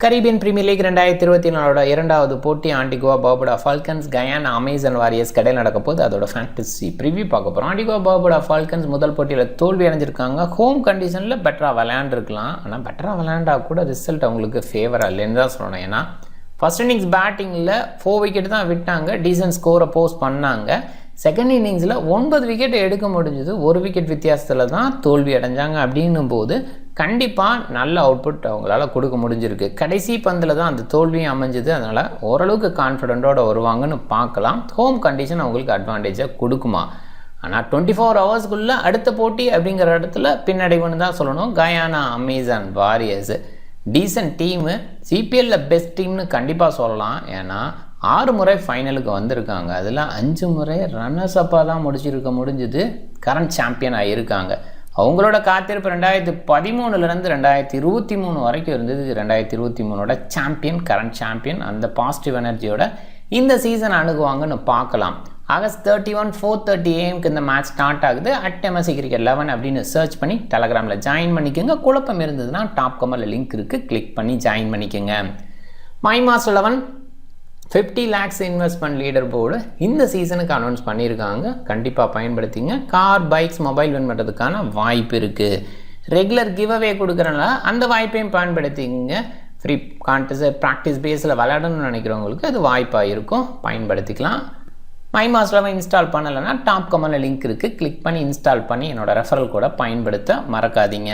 Caribbean premier league 2024 இரண்டாவது போட்டி Antigua Barbuda falcons Guyana Amazon warriors கடையில் நடக்க போது அதோட ஃபேண்டசி ப்ரிவியூ பார்க்க போகிறோம். ஆன்டிகுவா பார்புடா ஃபால்கன்ஸ் முதல் போட்டியில் தோல்வி அடைஞ்சிருக்காங்க. ஹோம் கண்டிஷனில் பெட்டராக விளையாண்டுருக்கலாம். ஆனால் பெட்டராக விளையாண்டா கூட ரிசல்ட் அவங்களுக்கு ஃபேவராக இல்லைன்னு தான் சொல்லணும். ஏன்னா ஃபர்ஸ்ட் இன்னிங்ஸ் பேட்டிங்கில் 4 விக்கெட் தான் விட்டாங்க, டீசன்ட் ஸ்கோரை போஸ்ட் பண்ணாங்க. செகண்ட் இன்னிங்ஸில் 9 விக்கெட் எடுக்க முடிஞ்சது, 1 விக்கெட் வித்தியாசத்தில் தான் தோல்வி அடைஞ்சாங்க. அப்படின்னும் போது கண்டிப்பாக நல்ல அவுட்புட் அவங்களால கொடுக்க முடிஞ்சிருக்கு. கடைசி பந்தில் தான் அந்த தோல்வியும் அமைஞ்சுது. அதனால் ஓரளவுக்கு கான்ஃபிடென்ட்டோடு வருவாங்கன்னு பார்க்கலாம். ஹோம் கண்டிஷன் அவங்களுக்கு அட்வான்டேஜாக கொடுக்குமா? ஆனால் 24 ஹவர்ஸ்க்குள்ளே அடுத்த போட்டி அப்படிங்கிற இடத்துல பின்னடைவுன்னு தான் சொல்லணும். Guyana Amazon Warriors decent team, சிபிஎல்லில் பெஸ்ட் டீம்னு கண்டிப்பாக சொல்லலாம். ஏன்னா 6 முறை ஃபைனலுக்கு வந்திருக்காங்க. அதில் 5 முறை ரன்னர்ஸ் அப்பாக தான் முடிஞ்சுது. கரண்ட் சாம்பியனாக இருக்காங்க. அவங்களோட காத்திருப்பு 2013 2023 வரைக்கும் இருந்தது. 2023 சாம்பியன், கரண்ட் சாம்பியன். அந்த பாசிட்டிவ் எனர்ஜியோட இந்த சீசன் அணுகுவாங்கன்னு பார்க்கலாம். ஆகஸ்ட் 31 4:30 AM இந்த மேட்ச் ஸ்டார்ட் ஆகுது. MSC Cricket 11 அப்படின்னு சர்ச் பண்ணி டெலகிராமில் ஜாயின் பண்ணிக்கோங்க. குழப்பம் இருந்ததுன்னா டாப் கமெண்டில் லிங்க் இருக்குது, கிளிக் பண்ணி ஜாயின் பண்ணிக்கோங்க. MyMaster 11 50 lakhs investment leader board இந்த சீசனுக்கு அனௌன்ஸ் பண்ணியிருக்காங்க. கண்டிப்பாக பயன்படுத்திங்க. கார், பைக்ஸ், மொபைல் வின் பண்ணுறதுக்கான வாய்ப்பு இருக்குது. ரெகுலர் கிவ் அவே கொடுக்குறனால அந்த வாய்ப்பையும் பயன்படுத்திங்க. ஃப்ரீ கான்டெஸ்ட் ப்ராக்டிஸ் பேஸில் விளையாடணும்னு நினைக்கிறவங்களுக்கு அது வாய்ப்பாக இருக்கும், பயன்படுத்திக்கலாம். MyMaster இன்ஸ்டால் பண்ணலைன்னா டாப் கமெண்டில் லிங்க் இருக்குது, கிளிக் பண்ணி இன்ஸ்டால் பண்ணி என்னோடய ரெஃபரல் கூட பயன்படுத்த மறக்காதீங்க.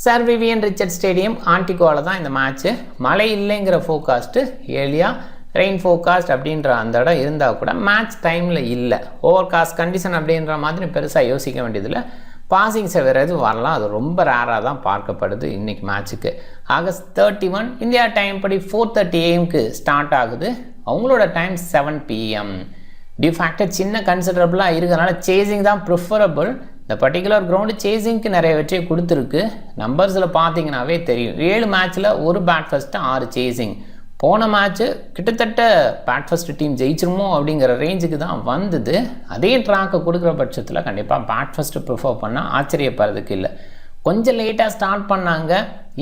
சர் விவியன் ரிச்சர்ட் ஸ்டேடியம் ஆன்டிகுவாவில் தான் இந்த மேட்ச்சு. மழை இல்லைங்கிற ஃபோகாஸ்ட்டு, ஏர்லியாக ரெயின் ஃபோகாஸ்ட் அப்படின்ற அந்த இடம் இருந்தால் கூட மேட்ச் டைமில் இல்லை. ஓவர்காஸ்ட் கண்டிஷன் அப்படின்ற மாதிரி பெருசாக யோசிக்க வேண்டியதில்லை. பாசிங் வேறு எதுவும் வரலாம், அது ரொம்ப ரேராக தான் பார்க்கப்படுது இன்றைக்கி மேட்ச்சுக்கு. ஆகஸ்ட் 31 இந்தியா டைம் படி 4:30 AM ஸ்டார்ட் ஆகுது. அவங்களோட டைம் 7 PM. டியூ ஃபேக்டர் சின்ன கன்சிடரபுளாக இருக்கிறதுனால சேசிங் தான் ப்ரிஃபரபிள். இந்த பர்டிகுலர் கிரவுண்டு சேசிங்க்கு நிறைய வெற்றியை கொடுத்துருக்கு. நம்பர்ஸில் பார்த்தீங்கன்னாவே தெரியும். 7 மேட்ச்சில் 1 பேட் ஃபர்ஸ்ட்டு 6 சேசிங். போன மேட்ச்சு கிட்டத்தட்ட பேட் ஃபர்ஸ்ட் டீம் ஜெயிச்சிருமோ அப்படிங்கிற ரேஞ்சுக்கு தான் வந்தது. அதே ட்ராக்கை கொடுக்குற பட்சத்தில் கண்டிப்பாக பேட் ஃபர்ஸ்ட்டு ப்ரிஃபர் பண்ணால் ஆச்சரியப்படுறதுக்கு இல்லை. கொஞ்சம் லேட்டாக ஸ்டார்ட் பண்ணாங்க.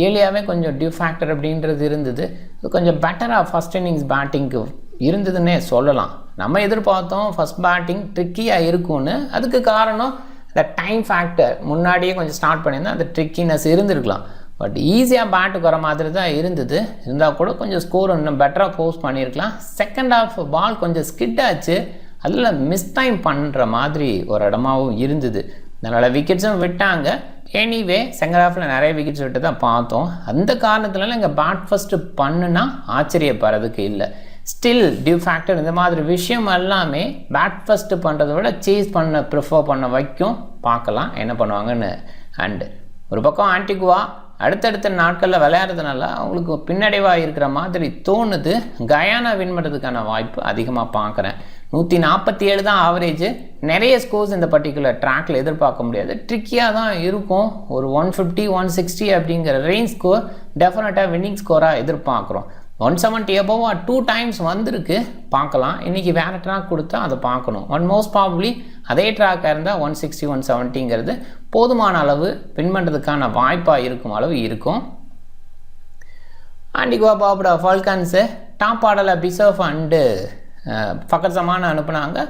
ஏர்லியாகவே கொஞ்சம் டியூ ஃபேக்டர் அப்படின்றது இருந்தது. இது கொஞ்சம் பெட்டராக ஃபஸ்ட் இன்னிங்ஸ் பேட்டிங்க்கு இருந்ததுன்னே சொல்லலாம். நம்ம எதிர்பார்த்தோம் ஃபஸ்ட் பேட்டிங் ட்ரிக்கியாக இருக்கும்னு. அதுக்கு காரணம் இந்த டைம் ஃபேக்டர். முன்னாடியே கொஞ்சம் ஸ்டார்ட் பண்ணியிருந்தால் அந்த ட்ரிக்கினஸ் இருந்திருக்கலாம். பட் ஈஸியாக பேட்டுக்கு வர மாதிரி தான் இருந்தது. இருந்தால் கூட கொஞ்சம் ஸ்கோர் இன்னும் பெட்டராக போஸ்ட் பண்ணியிருக்கலாம். செகண்ட் ஹாஃப் பால் கொஞ்சம் ஸ்கிட் ஆச்சு. அதில் மிஸ் டைம் பண்ணுற மாதிரி ஒரு இடமாவும் இருந்தது. அதனால் விக்கெட்ஸும் விட்டாங்க. எனிவே செகண்ட் ஹாஃபில் நிறைய விக்கெட்ஸ் விட்டு தான் பார்த்தோம். அந்த காரணத்துலலாம் இங்கே பேட் ஃபஸ்ட்டு பண்ணுனா ஆச்சரியப்படுறதுக்கு இல்லை. ஸ்டில் டியூ ஃபேக்டர் இந்த மாதிரி விஷயம் எல்லாமே பேட் ஃபஸ்ட்டு பண்ணுறதை விட சேஸ் பண்ண ப்ரிஃபர் பண்ண வைக்கும். பார்க்கலாம் என்ன பண்ணுவாங்கன்னு. அண்டு ஒரு பக்கம் ஆன்டிகுவா அடுத்தடுத்த நாட்களில் விளையாடுறதுனால அவங்களுக்கு பின்னடைவாக இருக்கிற மாதிரி தோணுது. கயானா வின் பண்ணுறதுக்கான வாய்ப்பு அதிகமாக பார்க்குறேன். 147 தான் ஆவரேஜ். நிறைய ஸ்கோர்ஸ் இந்த பர்டிகுலர் ட்ராக்கில் எதிர்பார்க்க முடியாது. ட்ரிக்கியாக தான் இருக்கும். ஒரு 150 160 அப்படிங்கிற ரேஞ்ச் ஸ்கோர் டெஃபினட்டாக வின்னிங் ஸ்கோராக எதிர்பார்க்குறோம். 170 above 2 times வந்திருக்கு. பார்க்கலாம். இன்றைக்கி வேறு ட்ராக் கொடுத்தா அதை பார்க்கணும். மோஸ்ட் ப்ராபப்ளி அதே ட்ராக்காக இருந்தால் 160 170ங்கிறது போதுமான அளவு வின் பண்ணுறதுக்கான வாய்ப்பாக இருக்கும் அளவு இருக்கும். ஆன்டிகுவா பார்புடா ஃபால்கன்ஸு டாப் ஆர்டரில் பிசோஃப் அண்டு ஃபக்கர் ஜமான் அனுப்புனாங்க.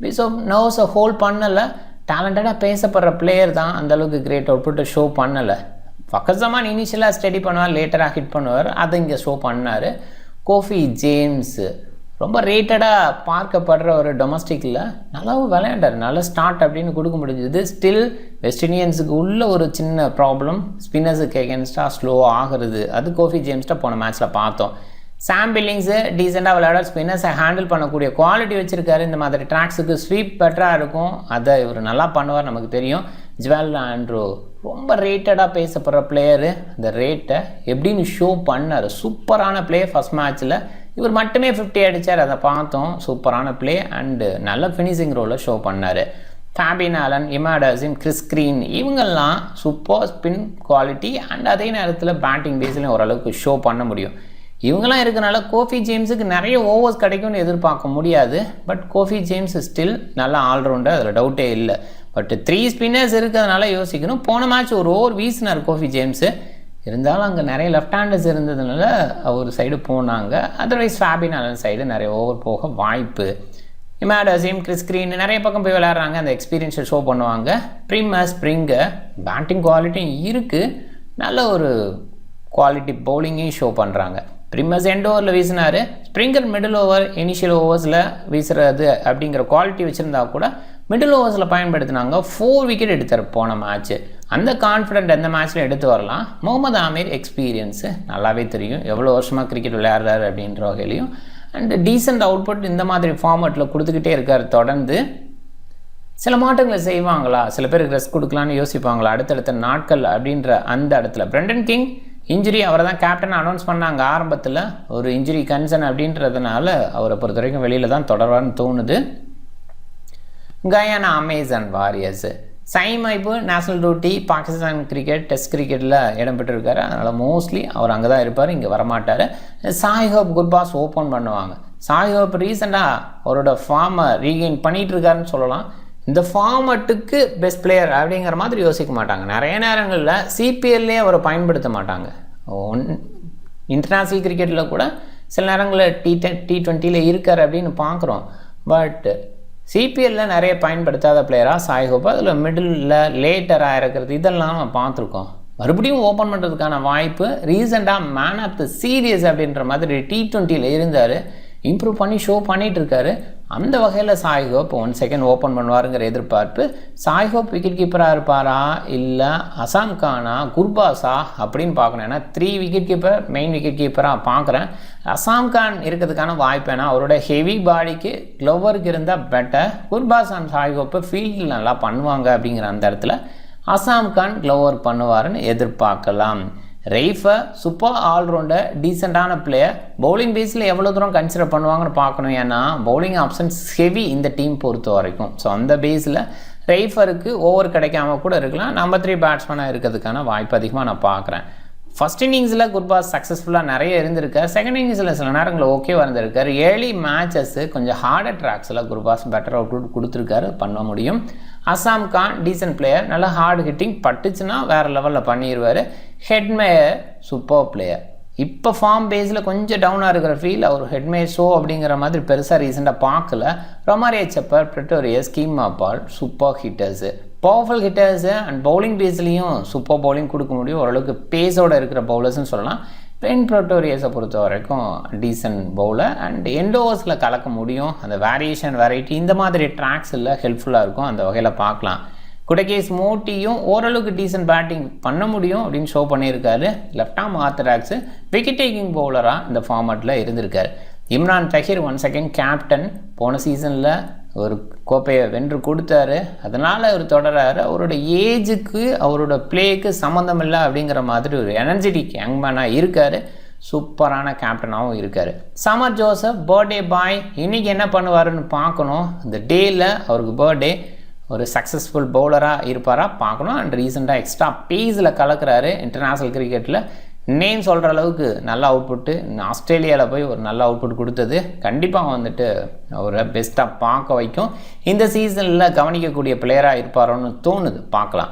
பிசோஃப் நர்வ்ஸை ஹோல்ட் பண்ணலை. டேலண்டடாக பேசப்படுற பிளேயர் தான், அந்தளவுக்கு கிரேட் அவுட்புட்டை ஷோ பண்ணலை. ஃபக்கர் ஜமான் இனிஷியலாக ஸ்டடி பண்ணுவார், லேட்டராக ஹிட் பண்ணுவார். அதை இங்கே ஷோ பண்ணார். கோஃபி ஜேம்ஸு ரொம்ப ரேட்டடாக பார்க்கப்படுற ஒரு டொமஸ்டிக்கில் நல்லாவும் விளையாண்டார். நல்ல ஸ்டார்ட் அப்படின்னு கொடுக்க முடிஞ்சது. ஸ்டில் வெஸ்ட் இண்டியன்ஸுக்கு உள்ள ஒரு சின்ன ப்ராப்ளம், ஸ்பின்னர்ஸுக்கு எகென்ஸ்டாக ஸ்லோவாக ஆகிறது. அது கோஃபி ஜேம்ஸ்ட்டை போன மேட்ச்சில் பார்த்தோம். சாம் பில்லிங்ஸு டீசெண்டாக விளையாட, ஸ்பின்னர்ஸை ஹேண்டில் பண்ணக்கூடிய குவாலிட்டி வச்சுருக்காரு. இந்த மாதிரி ட்ராக்ஸுக்கு ஸ்வீப் பெட்டராக இருக்கும். அதை இவர் நல்லா பண்ணுவார், நமக்கு தெரியும். ஜுவல் ஆண்ட்ரூ ரொம்ப ரேட்டடாக பேசப்படுற பிளேயரு. அந்த ரேட்டை எப்படின்னு ஷோ பண்ணார். சூப்பரான பிளே ஃபஸ்ட் மேட்ச்சில். இவர் மட்டுமே 50 அடித்தார், அதை பார்த்தோம். சூப்பரான பிளே அண்டு நல்ல ஃபினிஷிங் ரோலில் ஷோ பண்ணார். Fabian Allen, Imad Wasim, Chris Green இவங்கெல்லாம் சூப்பர் ஸ்பின் குவாலிட்டி அண்ட் அதே நேரத்தில் பேட்டிங் பேஸ்லையும் ஓரளவுக்கு ஷோ பண்ண முடியும். இவங்கெல்லாம் இருக்கனால கோஃபி ஜேம்ஸுக்கு நிறைய ஓவர்ஸ் கிடைக்கும்னு எதிர்பார்க்க முடியாது. பட் கோஃபி ஜேம்ஸ் ஸ்டில் நல்ல ஆல்ரவுண்டர், அதில் டவுட்டே இல்லை. பட் 3 ஸ்பின்னர்ஸ் இருக்கிறதுனால யோசிக்கணும். போன மேட்ச் ஒரு ஓவர் வீசினார் கோஃபி ஜேம்ஸு. இருந்தாலும் அங்கே நிறைய லெஃப்ட் ஹேண்டர்ஸ் இருந்ததுனால ஒரு சைடு போனாங்க. அதர்வைஸ் ஃபேபின் ஆலன் சைடு நிறைய ஓவர் போக வாய்ப்பு. இமாட் அசீம், கிறிஸ் கிரீன் நிறைய பக்கம் போய் விளையாடுறாங்க, அந்த எக்ஸ்பீரியன்ஸை ஷோ பண்ணுவாங்க. ப்ரீமர் ஸ்ப்ரிங்கர் பேட்டிங் குவாலிட்டியும் இருக்குது, நல்ல ஒரு குவாலிட்டி பவுலிங்கையும் ஷோ பண்ணுறாங்க. ப்ரிமஸ் எண்ட் ஓவரில் வீசினார், ஸ்ப்ரிங்கர் மிடில் ஓவர் இனிஷியல் ஓவர்ஸில் வீசுறது அப்படிங்கிற குவாலிட்டி வச்சுருந்தா கூட மிடில் ஓவர்ஸில் பயன்படுத்தினாங்க. 4 விக்கெட் எடுத்தார் போன மேட்ச்சு. அந்த கான்ஃபிடென்ட் எந்த மேட்ச்சில் எடுத்து வரலாம். முகமது ஆமீர் எக்ஸ்பீரியன்ஸு நல்லாவே தெரியும், எவ்வளோ வருஷமாக கிரிக்கெட் விளையாடுறாரு அப்படின்ற வகையிலையும். அண்ட் டீசெண்ட் அவுட்புட் இந்த மாதிரி ஃபார்மேட்டில் கொடுத்துக்கிட்டே இருக்கார் தொடர்ந்து. சில மாற்றங்களை செய்வாங்களா, சில பேருக்கு ரெஸ்ட் கொடுக்கலான்னு யோசிப்பாங்களா அடுத்தடுத்த நாட்கள் அப்படின்ற அந்த இடத்துல. பிரெண்டன் கிங் இன்ஜுரி, அவரை தான் கேப்டன் அனௌன்ஸ் பண்ணாங்க ஆரம்பத்தில், ஒரு இன்ஜுரி கன்சர்ன் அப்படின்றதுனால அவரை பொறுத்த வரைக்கும் வெளியில் தான் தொடர்வான்னு தோணுது. Guyana Amazon Warriors, Saim Ayub national duty Pakistan cricket test கிரிக்கெட்டில் இடம்பெற்றிருக்காரு, அதனால் மோஸ்ட்லி அவர் அங்கே தான் இருப்பார், இங்கே வரமாட்டார். சாய் ஹோப் குர்பாஸ் ஓப்பன் பண்ணுவாங்க. சாய் ஹோப் ரீசெண்டாக அவரோட ஃபார்மை ரீகெயின் பண்ணிகிட்டு இருக்காருன்னு சொல்லலாம். இந்த ஃபார்மட்டுக்கு பெஸ்ட் பிளேயர் அப்படிங்கிற மாதிரி யோசிக்க மாட்டாங்க. நிறைய நேரங்களில் சிபிஎல்லே அவரை பயன்படுத்த மாட்டாங்க. இன்டர்நேஷ்னல் கிரிக்கெட்டில் கூட சில நேரங்களில் T20 இருக்கார் அப்படின்னு பார்க்குறோம். பட் சிபிஎல்லில் நிறைய பயன்படுத்தாத பிளேயராக சாய் ஹோப், அதில் மிடில் லேட்டராக இருக்கிறது இதெல்லாம் நம்ம பார்த்துருக்கோம். மறுபடியும் ஓப்பன் பண்ணுறதுக்கான வாய்ப்பு. ரீசெண்டாக மேன் ஆஃப் த சீரியஸ் அப்படின்ற மாதிரி T20 இருந்தார், இம்ப்ரூவ் பண்ணி ஷோ பண்ணிகிட்டு இருக்காரு. அந்த வகையில் சாய் ஹோப் 1 செகண்ட் ஓப்பன் பண்ணுவாருங்கிற எதிர்பார்ப்பு. சாய் ஹோப் விக்கெட் கீப்பராக இருப்பாரா இல்லை அசாம் கானா குர்பாஸா அப்படின்னு பார்க்கணும். ஏன்னா 3 விக்கெட் கீப்பர் மெயின் விக்கெட் கீப்பராக பார்க்குறேன். அசாம் கான் இருக்கிறதுக்கான வாய்ப்பு, ஏன்னா அவரோட ஹெவி பாடிக்கு க்ளோவருக்கு இருந்தால் better. Gurbaz and Sai hope ஃபீல்டில் நல்லா பண்ணுவாங்க அப்படிங்கிற அந்த இடத்துல அசாம் கான் க்ளோவர் பண்ணுவாருன்னு எதிர்பார்க்கலாம். ரெய்ஃபர் சூப்பர் ஆல்ரவுண்டர், டீசெண்டான பிளேயர். பவுலிங் பேஸில் எவ்வளோ தூரம் கன்சிடர் பண்ணுவாங்கன்னு பார்க்கணும், ஏன்னா பவுலிங் ஆப்ஷன்ஸ் ஹெவி இந்த டீம் பொறுத்த வரைக்கும். ஸோ அந்த பேஸில் ரெய்ஃபருக்கு ஓவர் கிடைக்காம கூட இருக்கலாம். நம்பர் 3 பேட்ஸ்மேனாக இருக்கிறதுக்கான வாய்ப்பு அதிகமாக நான் பார்க்குறேன். ஃபஸ்ட் இன்னிங்ஸில் குர்பாஸ் சக்ஸஸ்ஃபுல்லாக நிறைய இருந்திருக்கார். செகண்ட் இன்னிங்ஸில் சில நேரங்களில் ஓகேவாக இருந்திருக்கார். ஏர்லி மேட்சஸ்ஸு கொஞ்சம் ஹார்டர் ட்ராக்ஸில் குர்பாஸ் பெட்டர் அவுட்புட் கொடுத்துருக்காரு, பண்ண முடியும். அசாம் கான் டீசன்ட் பிளேயர், நல்லா ஹார்ட் ஹிட்டிங், பட்டுச்சுன்னா வேறு லெவலில் பண்ணிடுவார். Hetmyer super player. இப்போ ஃபார்ம் பேஸில் கொஞ்சம் டவுனாக இருக்கிற ஃபீல், அவர் ஹெட்மேயர் ஷோ அப்படிங்கிற மாதிரி பெருசாக ரீசெண்டாக பார்க்கல. Romario Shepherd, Pretorius, Keemo Paul super hitters, powerful hitters. And bowling பேஸ்லேயும் சூப்பர் பவுலிங் கொடுக்க முடியும், ஓரளவுக்கு பேஸோடு இருக்கிற பவுலர்ஸ்ன்னு சொல்லலாம். பென் பிரிட்டோரியஸை பொறுத்த வரைக்கும் டீசன்ட் பவுலர். அண்ட் எண்ட் ஓவர்ஸில் கலக்க முடியும், அந்த வேரியேஷன் வெரைட்டி இந்த மாதிரி ட்ராக்ஸில் ஹெல்ப்ஃபுல்லாக இருக்கும், அந்த வகையில் பார்க்கலாம். குடகேஸ் மோட்டியும் ஓரளவுக்கு டீசன்ட் பேட்டிங் பண்ண முடியும் அப்படின்னு ஷோ பண்ணியிருக்காரு. லெஃப்ட் ஆர்ம் ஆர்த்தடாக்ஸு, விக்கெட் டேக்கிங் பவுலராக இந்த ஃபார்மேட்டில் இருந்திருக்காரு. இம்ரான் தஹீர் 1 செகண்ட் கேப்டன், போன சீசனில் ஒரு கோப்பையை வென்று கொடுத்தாரு, அதனால் அவர் தொடராரு. அவரோட ஏஜுக்கு அவரோட பிளேக்கு சம்மந்தம் இல்லை அப்படிங்கிற மாதிரி ஒரு எனர்ஜெட்டிக் யங்மேனாக இருக்கார். சூப்பரான கேப்டனாகவும் இருக்கார். சமர் ஜோசப் பர்த்டே பாய், இன்றைக்கி என்ன பண்ணுவாருன்னு பார்க்கணும். இந்த டேயில் அவருக்கு பர்த்டே, ஒரு சக்ஸஸ்ஃபுல் பவுலராக இருப்பாரா பார்க்கணும். அண்ட் ரீசெண்டாக எக்ஸ்ட்ரா பேஸில் கலக்கிறாரு இன்டர்நேஷ்னல் கிரிக்கெட்டில். நேம் சொல்கிற அளவுக்கு நல்ல அவுட்புட்டு, ஆஸ்திரேலியாவில் போய் ஒரு நல்ல அவுட்புட் கொடுத்தது கண்டிப்பாக வந்துட்டு அவரை பெஸ்ட்டாக பார்க்க வைக்கும். இந்த சீசனில் கவனிக்கக்கூடிய பிளேயராக இருப்பாரோன்னு தோணுது, பார்க்கலாம்.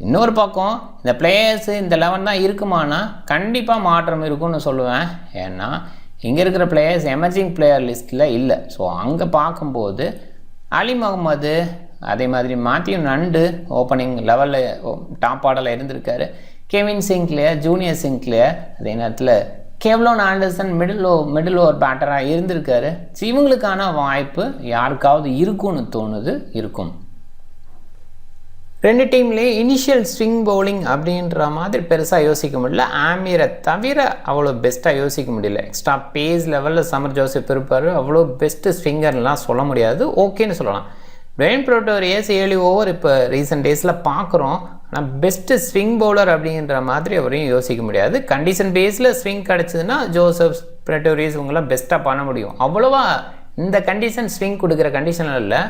இன்னொரு பக்கம் இந்த பிளேயர்ஸு இந்த 11 தான் இருக்குமானா கண்டிப்பாக மாற்றம் இருக்கும்னு சொல்லுவேன். ஏன்னா இங்கே இருக்கிற பிளேயர்ஸ் எமர்ஜிங் பிளேயர் லிஸ்ட்டில் இல்லை. ஸோ அங்கே பார்க்கும்போது அலி முகமது, அதே மாதிரி மேத்யூ நண்டு ஓப்பனிங் லெவலில் டாப் ஆர்டரில் இருந்திருக்காரு. கெவின் சிங்க்லேயர், ஜூனியர் சிங்க்லேயர், அதே நேரத்தில் கெவ்லோன் ஆண்டர்சன் மிடில் ஓவர் பேட்டராக இருந்திருக்காரு. ஸோ இவங்களுக்கான வாய்ப்பு யாருக்காவது இருக்கும்னு தோணுது, இருக்கும். 2 டீம்லேயே இனிஷியல் ஸ்விங் பவுலிங் அப்படின்ற மாதிரி பெருசாக யோசிக்க முடியல. ஆமீரை தவிர அவ்வளோ பெஸ்ட்டாக யோசிக்க முடியல. எக்ஸ்ட்ரா பேஸ் லெவலில் சமர் ஜோசப் இருப்பார், அவ்வளோ பெஸ்ட்டு ஸ்விங்கர்லாம் சொல்ல முடியாது, ஓகேன்னு சொல்லலாம். பிரெயின் பிரிட்டோரியஸ் 7 ஓவர் இப்போ ரீசெண்ட் டேஸில் பார்க்குறோம். ஆனால் பெஸ்ட்டு ஸ்விங் பவுலர் அப்படின்ற மாதிரி அவரையும் யோசிக்க முடியாது. கண்டிஷன் பேஸில் ஸ்விங் கிடச்சிதுன்னா ஜோசப், பிரிட்டோரியஸ் இவங்களாம் பெஸ்ட்டாக பண்ண முடியும். அவ்வளோவா இந்த கண்டிஷன் ஸ்விங் கொடுக்குற கண்டிஷனில் இல்லை,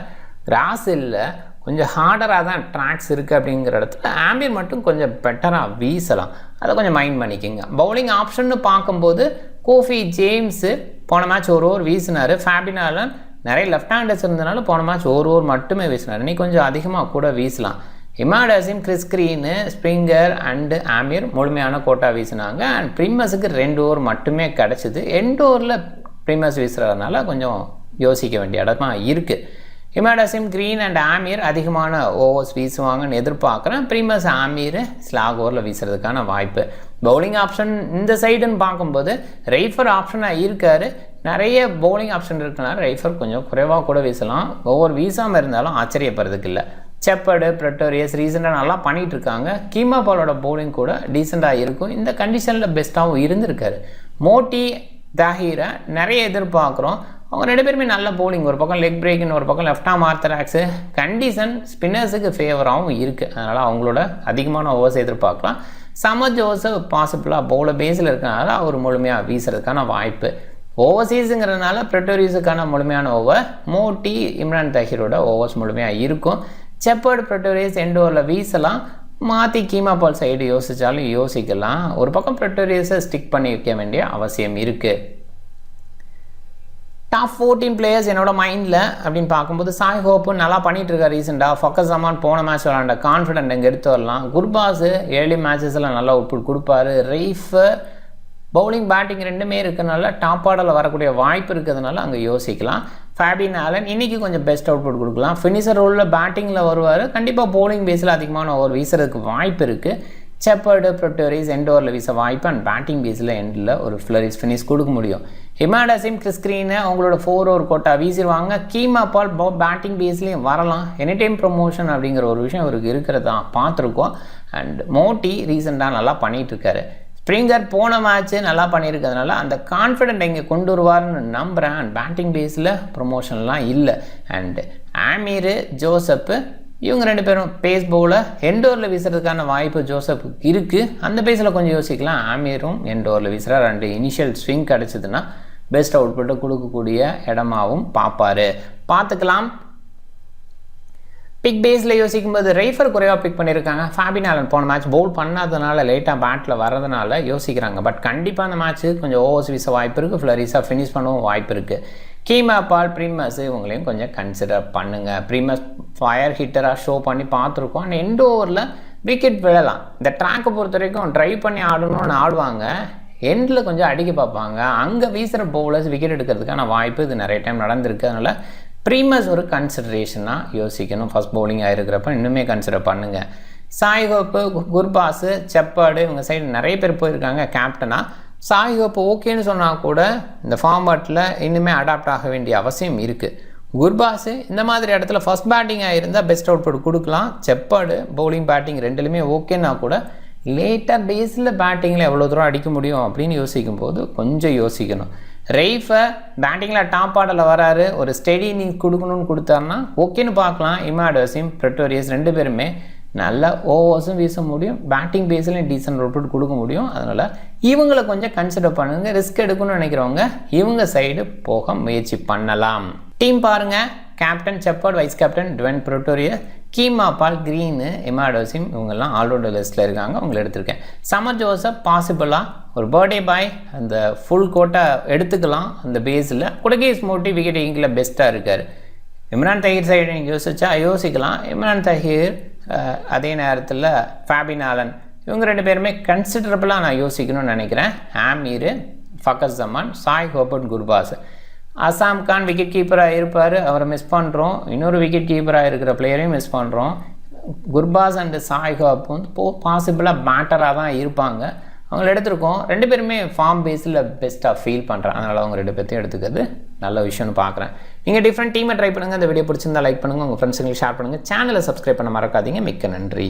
கிராஸ் இல்லை, கொஞ்சம் ஹார்டராக தான் ட்ராக்ஸ் இருக்குது அப்படிங்கிற இடத்துல ஆம்பீர் மட்டும் கொஞ்சம் பெட்டராக வீசலாம். அதை கொஞ்சம் மைண்ட் பண்ணிக்கோங்க. பவுலிங் ஆப்ஷன்னு பார்க்கும்போது கோஃபி ஜேம்ஸு போன மேட்ச் ஒரு ஓவர் வீசினார். ஃபேபின் ஆலன் நிறைய லெஃப்ட் ஹேண்டர்ஸ் இருந்தனால போன மேட்ச் ஒரு ஓவர் மட்டுமே வீசினார். இன்னைக்கு கொஞ்சம் அதிகமாக கூட வீசலாம். Imad Wasim, Chris Green, Springer and Amir முழுமையான கோட்டா வீசினாங்க. அண்ட் ப்ரீமஸுக்கு 2 ஓவர் மட்டுமே கிடச்சிது. எண்ட் ஓவரில் ப்ரீமஸ் வீசுறதுனால கொஞ்சம் யோசிக்க வேண்டிய இடமா இருக்குது. இமாட் அசீம், கிரீன் அண்ட் ஆமீர் அதிகமான ஓவர்ஸ் வீசுவாங்கன்னு எதிர்பார்க்குறேன். ப்ரீமஸ் ஆமீர் ஸ்லாக் ஓவரில் வீசுறதுக்கான வாய்ப்பு. பவுலிங் ஆப்ஷன் இந்த சைடுன்னு பார்க்கும்போது ரெய்ஃபர் ஆப்ஷனாக இருக்கார். நிறைய பவுலிங் ஆப்ஷன் இருக்கனால ரெய்ஃபர் கொஞ்சம் குறைவாக கூட வீசலாம். ஒவ்வொரு வீசாமல் இருந்தாலும் ஆச்சரியப்படுறதுக்கு இல்லை. செப்பர்டு, பிரெட்டோரியஸ் ரீசெண்டாக நல்லா பண்ணிகிட்டு இருக்காங்க. கீமா பாலோட பவுலிங் கூட டீசெண்டாக இருக்கும். இந்த கண்டிஷனில் பெஸ்ட்டாகவும் இருந்திருக்காரு. மோட்டி, தாஹீரை நிறைய எதிர்பார்க்குறோம். அவங்க 2 பேருமே நல்ல பவுலிங். ஒரு பக்கம் லெக் பிரேக்குன்னு, ஒரு பக்கம் லெஃப்ட் ஆர்ம் ஆர்த்தடாக்ஸு. கண்டிஷன் ஸ்பின்னர்ஸுக்கு ஃபேவராகவும் இருக்குது. அதனால் அவங்களோட அதிகமான ஓவர்ஸ் எதிர்பார்க்கலாம். சமத் ஜோசப் பாசிபிளாக பவுலர் பேஸில் இருக்கனால அவர் முழுமையாக வீசுறதுக்கான வாய்ப்பு. ஓவர்சீஸுங்கிறதுனால பிரெட்டோரியஸுக்கான முழுமையான ஓவர். மோட்டி, இம்ரான் தாஹீரோட ஓவர்ஸ் முழுமையாக இருக்கும். செப்பர்டு, பிரெட்டோரியஸ் எண்ட் ஓவரில் வீசலாம். மாற்றி கீமா பால் சைடு யோசித்தாலும் யோசிக்கலாம். ஒரு பக்கம் பிரெட்டோரியஸை ஸ்டிக் பண்ணி வைக்க வேண்டிய அவசியம் இருக்குது. டாப் 14 பிளேயர்ஸ் என்னோட மைண்டில் அப்படின்னு பார்க்கும்போது சாய் ஹோப்பு நல்லா பண்ணிகிட்டு இருக்கார் ரீசெண்டாக. ஃபக்கஸ் ஜமான் போன மேட்ச் விளாண்ட கான்ஃபிடென்ட் இங்கே எடுத்து வரலாம். குர்பாஸு ஏர்லி மேட்சஸில் நல்லா அவுட்புட் கொடுப்பாரு. ரெய்ஃபு பவுலிங் பேட்டிங் 2மே இருக்கிறதுனால டாப் ஆர்டரில் வரக்கூடிய வாய்ப்பு இருக்கிறதுனால அங்கே யோசிக்கலாம். ஃபேபின் ஆலன் இன்றைக்கி கொஞ்சம் பெஸ்ட் அவுட்புட் கொடுக்கலாம். ஃபினிஷர் ரோலில் பேட்டிங்கில் வருவார். கண்டிப்பாக பவுலிங் பேஸில் அதிகமான ஓவர் வீசுறதுக்கு வாய்ப்பு இருக்குது. செப்பர்டு, பிரெட்டோரியஸ் எண்ட் ஓவரில் வீச வாய்ப்பு. அண்ட் பேட்டிங் பேஸில் எண்டில் ஒரு ஃபினிஷ் கொடுக்க முடியும். இமாட் அசீம், கிறிஸ் கிரீனு அவங்களோட 4 ஓவர் கோட்டா வீசிடுவாங்க. கீமா பால் பேட்டிங் பேஸ்லேயும் வரலாம். எனி டைம் ப்ரொமோஷன் அப்படிங்கிற ஒரு விஷயம் அவருக்கு இருக்கிறதா பார்த்துருக்கோம். அண்ட் மோட்டி ரீசெண்டாக நல்லா பண்ணிகிட்ருக்காரு. ஸ்ப்ரிங்கர் போன மேட்ச்சு நல்லா பண்ணியிருக்கிறதுனால அந்த கான்ஃபிடென்ட் இங்கே கொண்டு வருவார்னு நம்புகிறேன். அண்ட் பேட்டிங் பேஸில் ப்ரொமோஷன்லாம் இல்லை. அண்டு ஆமீர், ஜோசப்பு இவங்க 2 பேரும் பேஸ் பவுலில் எண்ட் ஓவரில் வீசுறதுக்கான வாய்ப்பு ஜோசப்புக்கு இருக்குது. அந்த பேஸில் கொஞ்சம் யோசிக்கலாம். ஆமீரும் எண்ட் ஓவரில் வீசுகிறார். 2 இனிஷியல் ஸ்விங் கிடச்சிதுன்னா பெஸ்ட் அவுட்புட்டை கொடுக்கக்கூடிய இடமாவும் பார்த்துக்கலாம். பிக் பேஸில் யோசிக்கும்போது ரெய்ஃபர் குறைவாக பிக் பண்ணியிருக்காங்க. ஃபேபின் ஆலன் போன மேட்ச் பவுல் பண்ணாததுனால லேட்டாக பேட்டில் வரதுனால யோசிக்கிறாங்க. பட் கண்டிப்பாக அந்த மேட்ச்சு கொஞ்சம் ஓவர்ஸ் வீச வாய்ப்பு இருக்குது. ஃப்ளரிஸாக ஃபினிஷ் பண்ணவும் வாய்ப்பு இருக்குது. கீமா பால், ப்ரீமஸ் இவங்களையும் கொஞ்சம் கன்சிடர் பண்ணுங்கள். ப்ரீமஸ் ஃபயர் ஹிட்டராக ஷோ பண்ணி பார்த்துருக்கோம். அண்ட் எண்ட் ஓவரில் விக்கெட் விழலாம். இந்த ட்ராக்கை பொறுத்த வரைக்கும் ட்ரைவ் பண்ணி ஆடணும்னு ஆடுவாங்க. எண்டில் கொஞ்சம் அடிக்க பார்ப்பாங்க. அங்கே வீசுகிற பவுலர்ஸ் விக்கெட் எடுக்கிறதுக்கான வாய்ப்பு இது நிறைய டைம் நடந்திருக்கு. அதனால் ப்ரீமஸ் ஒரு கன்சிடரேஷனாக யோசிக்கணும். ஃபஸ்ட் பவுலிங்காக இருக்கிறப்ப இன்னுமே கன்சிடர் பண்ணுங்கள். சாய் ஹோப்பு, குர்பாஸு, செப்பர்டு இவங்க சைடு நிறைய பேர் போயிருக்காங்க கேப்டனாக. சாய் ஹோப்பு ஓகேன்னு சொன்னால் கூட இந்த ஃபார்மேட்டில் இன்னுமே அடாப்ட் ஆக வேண்டிய அவசியம் இருக்குது. குர்பாஸு இந்த மாதிரி இடத்துல ஃபஸ்ட் பேட்டிங்காக இருந்தால் பெஸ்ட் அவுட்புட் கொடுக்கலாம். செப்பர்டு பவுலிங் பேட்டிங் 2லுமே ஓகேன்னா கூட லேட்டாக பேஸில் பேட்டிங்கில் எவ்வளோ தூரம் அடிக்க முடியும் அப்படின்னு யோசிக்கும் போது கொஞ்சம் யோசிக்கணும். ரெய்ஃபை பேட்டிங்கில் டாப் ஆர்டரில் வராரு. ஒரு ஸ்டெடி இன்னிங்ஸ் கொடுக்கணும்னு கொடுத்தாருன்னா ஓகேன்னு பார்க்கலாம். இமாட் அசீம், பிரெட்டோரியஸ் 2 பேருமே நல்ல ஓவர்ஸும் வீச முடியும். பேட்டிங் பேஸ்லையும் டீசன்ட் அவுட்புட் கொடுக்க முடியும். அதனால் இவங்களை கொஞ்சம் கன்சிடர் பண்ணுங்கள். ரிஸ்க் எடுக்கணும்னு நினைக்கிறவங்க இவங்க சைடு போக முயற்சி பண்ணலாம். டீம் பாருங்கள். Captain Sheppard, vice captain டுவென் Pretorius, keema பால், கிரீனு, இமாட் அசீம் இவங்கெல்லாம் ஆல்ரவுண்டர் லிஸ்ட்டில் இருக்காங்க. அவங்களை எடுத்திருக்கேன். சமத் ஜோசப் பாசிபிளாக ஒரு பர்த்டே பாய் அந்த ஃபுல் கோட்டை எடுத்துக்கலாம். அந்த பேஸில் குடகேஸ் மோட்டி விக்கெட் இங்கில் பெஸ்ட்டாக இருக்கார். இம்ரான் தாஹீர் சைடு நீங்கள் யோசிக்கலாம். இம்ரான் தாஹீர் அதே நேரத்தில் ஃபேபின் ஆலன் இவங்க 2 பேருமே கன்சிடரபிளாக நான் யோசிக்கணும்னு நினைக்கிறேன். ஆமீர், ஃபக்கஸ் ஜமான், சாய் ஹோப்பர்ட், குர்பாஸ். அசாம் கான் விக்கெட் கீப்பராக இருப்பார். அவரை மிஸ் பண்ணுறோம். இன்னொரு விக்கெட் கீப்பராக இருக்கிற பிளேயரையும் மிஸ் பண்ணுறோம். குர்பாஸ் அண்டு சாய் ஹோப் வந்து பாசிபிளாக பேட்டராக தான் இருப்பாங்க. அவங்கள எடுத்திருக்கோம். 2 பேருமே ஃபார்ம் பேஸில் பெஸ்ட்டாக ஃபீல் பண்ணுறேன். அதனால் அவங்க 2 பேர்த்தையும் எடுத்துக்கிறது நல்ல விஷயம்னு பார்க்குறேன். நீங்கள் டிஃப்ரெண்ட் டீமை ட்ரை பண்ணுங்கள். இந்த வீடியோ பிடிச்சிருந்தா லைக் பண்ணுங்கள். உங்கள் ஃப்ரெண்ட்ஸுங்களுக்கு ஷேர் பண்ணுங்கள். சேனலை சப்ஸ்கிரைப் பண்ண மறக்காதீங்க. மிக்க நன்றி.